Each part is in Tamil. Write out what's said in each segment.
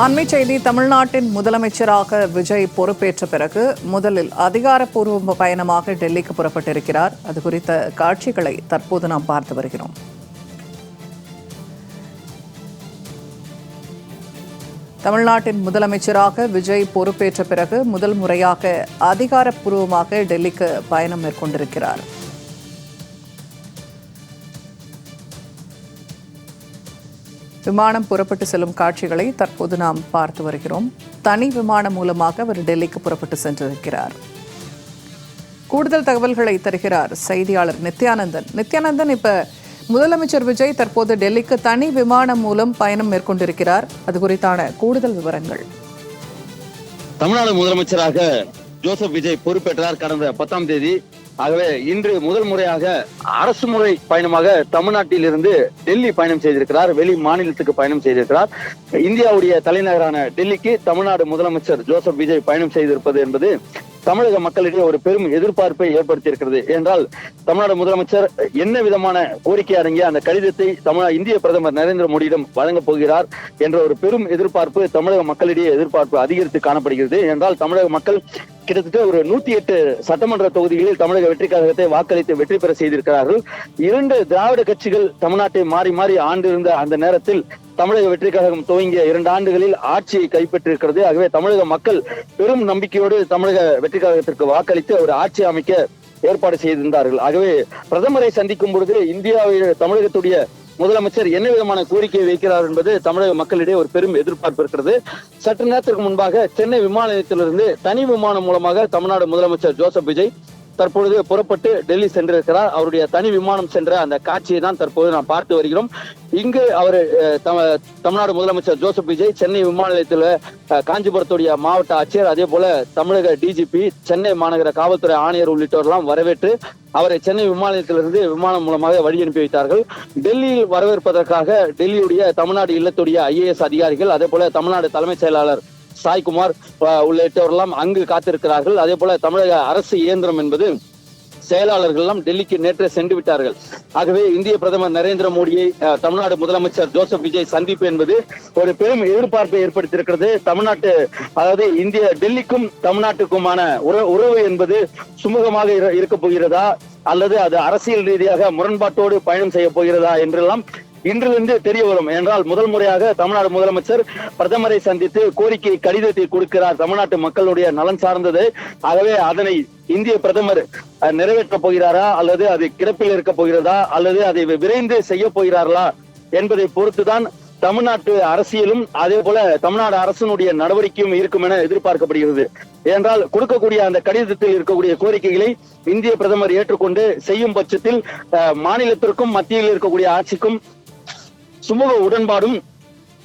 அண்மை செய்தி. தமிழ்நாட்டின் முதலமைச்சராக விஜய் பொறுப்பேற்ற பிறகு முதலில் அதிகாரப்பூர்வ பயணமாக டெல்லிக்கு புறப்பட்டிருக்கிறார். அது குறித்த காட்சிகளை தற்போது நாம் பார்த்து வருகிறோம். தமிழ்நாட்டின் முதலமைச்சராக விஜய் பொறுப்பேற்ற பிறகு முதல் முறையாக அதிகாரப்பூர்வமாக டெல்லிக்கு பயணம் மேற்கொண்டிருக்கிறார். விமானம் புறப்பட்டு செல்லும் காட்சிகளை தற்போது நாம் பார்த்து வருகிறோம். தனி விமானம் மூலமாக அவர் டெல்லிக்கு புறப்பட்டு சென்றிருக்கிறார். கூடுதல் தகவல்களை தருகிறார் செய்தியாளர் நித்யானந்தன். நித்யானந்தன், இப்ப முதலமைச்சர் விஜய் தற்போது டெல்லிக்கு தனி விமானம் மூலம் பயணம் மேற்கொண்டிருக்கிறார். அது குறித்தான கூடுதல் விவரங்கள். தமிழ்நாடு முதலமைச்சராக ஜோசப் விஜய் பொறுப்பேற்றார் கடந்த 10ஆம் தேதி. ஆகவே இன்று முதல் முறையாக அரசு முறை பயணமாக தமிழ்நாட்டில் இருந்து டெல்லி பயணம் செய்திருக்கிறார். வெளி மாநிலத்துக்கு பயணம் செய்திருக்கிறார். இந்தியாவுடைய தலைநகரான டெல்லிக்கு தமிழ்நாடு முதலமைச்சர் ஜோசப் விஜய் பயணம் செய்திருப்பது என்பது தமிழக மக்களிடையே ஒரு பெரும் எதிர்பார்ப்பை ஏற்படுத்தியிருக்கிறது. என்றால் தமிழ்நாடு முதலமைச்சர் என்ன விதமான கோரிக்கை அடங்கிய அந்த கடிதத்தை இந்திய பிரதமர் நரேந்திர மோடியிடம் வழங்கப் போகிறார் என்ற ஒரு பெரும் எதிர்பார்ப்பு தமிழக மக்களிடையே எதிர்பார்ப்பு அதிகரித்து காணப்படுகிறது. என்றால் தமிழக மக்கள் கிட்டத்தட்ட ஒரு 108 சட்டமன்ற தொகுதிகளில் தமிழக வெற்றி கழகத்தை வாக்களித்து வெற்றி பெற செய்திருக்கிறார்கள். 2 திராவிட கட்சிகள் தமிழ்நாட்டை மாறி மாறி ஆண்டிருந்த அந்த நேரத்தில் தமிழக வெற்றி கழகம் துவங்கிய 2 ஆண்டுகளில் ஆட்சியை கைப்பற்றிருக்கிறது. ஆகவே தமிழக மக்கள் பெரும் நம்பிக்கையோடு தமிழக வெற்றி கழகத்திற்கு வாக்களித்து ஒரு ஆட்சி அமைக்க ஏற்பாடு செய்திருந்தார்கள். ஆகவே பிரதமரை சந்திக்கும் பொழுது இந்தியாவில் தமிழகத்துடைய முதலமைச்சர் என்ன விதமான கோரிக்கையை வைக்கிறார் என்பது தமிழக மக்களிடையே ஒரு பெரும் எதிர்பார்ப்பு இருக்கிறது. சற்று நேரத்திற்கு முன்பாக சென்னை விமான நிலையத்திலிருந்து தனி விமானம் மூலமாக தமிழ்நாடு முதலமைச்சர் ஜோசப் விஜய் தற்பொழுது புறப்பட்டு டெல்லி சென்றிருக்கிறார். அவருடைய தனி விமானம் சென்ற அந்த காட்சியை தான் தற்போது நாம் பார்த்து வருகிறோம். இங்கு அவர் தமிழ்நாடு முதலமைச்சர் ஜோசப் விஜய் சென்னை விமான நிலையத்தில் காஞ்சிபுரத்துடைய மாவட்ட ஆட்சியர், அதே போல தமிழக டிஜிபி, சென்னை மாநகர காவல்துறை ஆணையர் உள்ளிட்டோரெல்லாம் வரவேற்று அவரை சென்னை விமான நிலையத்திலிருந்து விமானம் மூலமாக வழி அனுப்பி வைத்தார்கள். டெல்லியில் வரவேற்பதற்காக டெல்லியுடைய தமிழ்நாடு இல்லத்துடைய IAS அதிகாரிகள், அதே போல தமிழ்நாடு தலைமைச் செயலாளர் சாய்குமார் உள்ளிட்டவரெல்லாம் அங்கு காத்திருக்கிறார்கள். அதே போல தமிழக அரசு இயந்திரம் என்பது செயலாளர்கள் எல்லாம் டெல்லிக்கு நேற்றே சென்று விட்டார்கள். ஆகவே இந்திய பிரதமர் நரேந்திர மோடியை தமிழ்நாடு முதலமைச்சர் ஜோசப் விஜய் சந்திப்பு என்பது ஒரு பெரும் எதிர்பார்ப்பை ஏற்படுத்தியிருக்கிறது. தமிழ்நாட்டு, அதாவது டெல்லிக்கும் தமிழ்நாட்டுக்குமான உறவு என்பது சுமூகமாக இருக்க போகிறதா அல்லது அது அரசியல் ரீதியாக முரண்பாட்டோடு பயணம் செய்ய போகிறதா என்றெல்லாம் இன்றிலிருந்து தெரிய வரும். என்றால் முதல் முறையாக தமிழ்நாடு முதலமைச்சர் பிரதமரை சந்தித்து கோரிக்கை கடிதத்தை கொடுக்கிறார். தமிழ்நாட்டு மக்களுடைய நலன் சார்ந்தது. ஆகவே அதனை இந்திய பிரதமர் நிறைவேற்றப் போகிறாரா அல்லது அது கிடப்பில் இருக்க போகிறதா அல்லது அதை விரைந்து செய்ய போகிறார்களா என்பதை பொறுத்துதான் தமிழ்நாட்டு அரசியலும் அதே போல தமிழ்நாடு அரசினுடைய நடவடிக்கையும் இருக்கும் என எதிர்பார்க்கப்படுகிறது. ஏனென்றால் கொடுக்கக்கூடிய அந்த கடிதத்தில் இருக்கக்கூடிய கோரிக்கைகளை இந்திய பிரதமர் ஏற்றுக்கொண்டு செய்யும் பட்சத்தில் மாநிலத்திற்கும் மத்தியில் இருக்கக்கூடிய ஆட்சிக்கும் சுமூக உடன்பாடும்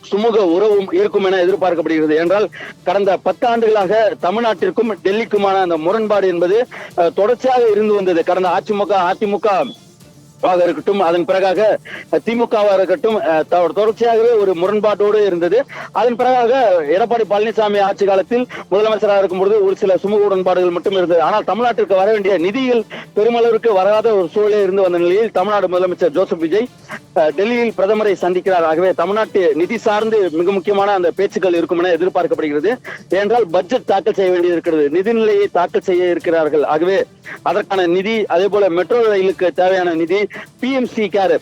சுமூக உறவும் இருக்கும் என எதிர்பார்க்கப்படுகிறது. என்றால் கடந்த 10 ஆண்டுகளாக தமிழ்நாட்டிற்கும் டெல்லிக்குமான அந்த முரண்பாடு என்பது தொடர்ச்சியாக இருந்து வந்தது. கடந்த அதிமுக இருக்கட்டும், அதன் பிறகாக திமுகவா இருக்கட்டும், தொடர்ச்சியாகவே ஒரு முரண்பாட்டோடு இருந்தது. அதன் பிறகாக எடப்பாடி பழனிசாமி ஆட்சி காலத்தில் முதலமைச்சராக இருக்கும் பொழுது ஒரு சில சுமூக உடன்பாடுகள் மட்டும் இருந்தது. ஆனால் தமிழ்நாட்டிற்கு வர வேண்டிய நிதிகள் பெருமளவிற்கு வராத ஒரு சூழலே இருந்து வந்த நிலையில் தமிழ்நாடு முதலமைச்சர் ஜோசப் விஜய் டெல்லியில் பிரதமரை சந்திக்கிறார். ஆகவே தமிழ்நாட்டு நிதி சார்ந்து மிக முக்கியமான அந்த பேச்சுக்கள் இருக்கும் என எதிர்பார்க்கப்படுகிறது. ஏனென்றால் பட்ஜெட் தாக்கல் செய்ய வேண்டியது இருக்கிறது, நிதிநிலையை தாக்கல் செய்ய இருக்கிறார்கள். ஆகவே அதற்கான நிதி, அதே போல மெட்ரோ ரயிலுக்கு தேவையான நிதி, PMC கேர்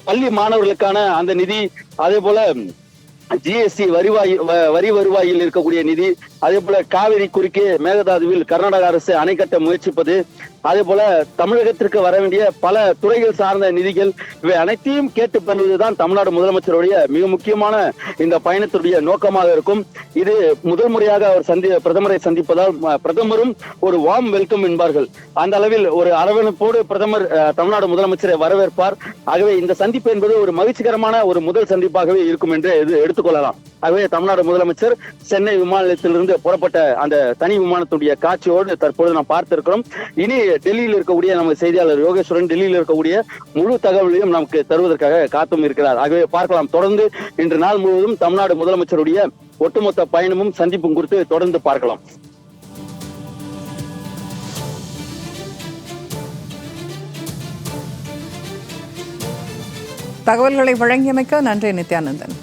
பள்ளி மாணவர்களுக்கான அந்த நிதி, அதே போல GST வரி வருவாயில் இருக்கக்கூடிய நிதி, அதே போல காவிரி குறுக்கே மேகதாதுவில் கர்நாடக அரசு அணை கட்ட முயற்சிப்பது, அதே போல தமிழகத்திற்கு வர வேண்டிய பல துறைகள் சார்ந்த நிதிகள், இவை அனைத்தையும் கேட்டு பெறுவதுதான் தமிழ்நாடு முதலமைச்சருடைய மிக முக்கியமான இந்த பயணத்துடைய நோக்கமாக இருக்கும். இது முதல் முறையாக அவர் பிரதமரை சந்திப்பதால் பிரதமரும் ஒரு வார்ம் வெல்கம் என்பார்கள். அந்த அளவில் ஒரு அரவணைப்போடு பிரதமர் தமிழ்நாடு முதலமைச்சரை வரவேற்பார். ஆகவே இந்த சந்திப்பு என்பது ஒரு மகிழ்ச்சிகரமான ஒரு முதல் சந்திப்பாகவே இருக்கும் என்று எடுத்துக்கொள்ளலாம். ஆகவே தமிழ்நாடு முதலமைச்சர் சென்னை விமான நிலையத்திலிருந்து புறப்பட்ட அந்த தனி விமானத்துடைய காட்சியோடு தற்போது நாம் பார்த்திருக்கிறோம். இனி டெல்லியில் இருக்கக்கூடிய நமது செய்தியாளர் யோகேஸ்வரன் டெல்லியில் இருக்கக்கூடிய முழு தகவலையும் நமக்கு தருவதற்காக காத்தும் இருக்கிறார். ஆகவே பார்க்கலாம். தொடர்ந்து இன்று நாள் முழுவதும் தமிழ்நாடு முதலமைச்சருடைய ஒட்டுமொத்த பயணமும் சந்திப்பும் குறித்து தொடர்ந்து பார்க்கலாம். தகவல்களை வழங்கியமைக்க நன்றி நித்யானந்தன்.